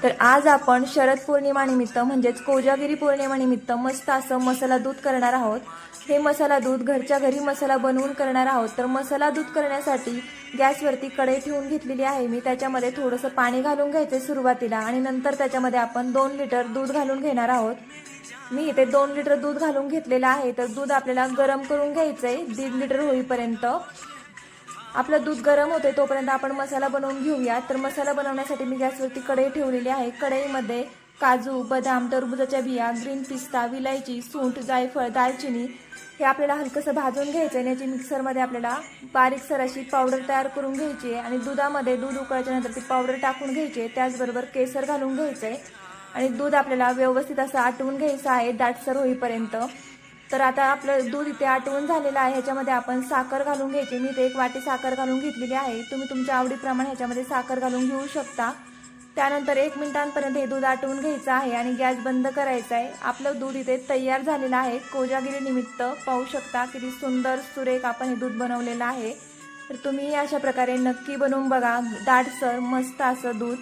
तर आज आपण शरद पौर्णिमानिमित्त म्हणजेच कोजागिरी पौर्णिमानिमित्त मस्त असं मसाला दूध करणार आहोत। हे मसाला दूध घरच्या घरी मसाला बनवून करणार आहोत। तर मसाला दूध करण्यासाठी गॅसवरती कढई ठेवून घेतलेली आहे मी। त्याच्यामध्ये थोडंसं पाणी घालून घ्यायचे सुरुवातीला आणि नंतर त्याच्यामध्ये आपण 2 लिटर दूध घालून घेणार आहोत। मी इथे 2 लिटर दूध घालून घेतलेलं आहे। तर दूध आपल्याला गरम करून घ्यायचंय 1.5 लिटर होईपर्यंत। आपलं दूध गरम होते तोपर्यंत आपण मसाला बनवून घेऊया। तर मसाला बनवण्यासाठी मी गॅसवरती कढई ठेवलेली आहे। कढईमध्ये काजू, बदाम, टरबूजाच्या बिया, ग्रीन पिस्ता, विलायची, सूंठ, जायफळ, दालचिनी हे आपल्याला हलकंसं भाजून घ्यायचं आहे। याची मिक्सरमध्ये आपल्याला बारीकसर अशी पावडर तयार करून घ्यायची आहे आणि दुधामध्ये दूध उकळल्याच्या नंतर ती पावडर टाकून घ्यायची आहे। त्याचबरोबर केसर घालून घ्यायचं आहे आणि दूध आपल्याला व्यवस्थित असं आटवून घ्यायचं आहे दाटसर होईपर्यंत। तर आता आपलं दूध इथे आटवून झालेलं आहे। ह्याच्यामध्ये आपण साखर घालून घ्यायची। मी इथे 1 वाटी साखर घालून घेतलेली आहे। तुम्ही तुमच्या आवडीप्रमाणे ह्याच्यामध्ये साखर घालून घेऊ शकता। त्यानंतर 1 मिनिटांपर्यंत हे दूध आटवून घ्यायचं आहे आणि गॅस बंद करायचा आहे। आपलं दूध इथे तयार झालेलं आहे। कोजागिरी निमित्त पाहू शकता किती सुंदर सुरेख आपण हे दूध बनवलेलं आहे। तर तुम्ही अशा प्रकारे नक्की बनवून बघा दाटसर मस्त असं दूध।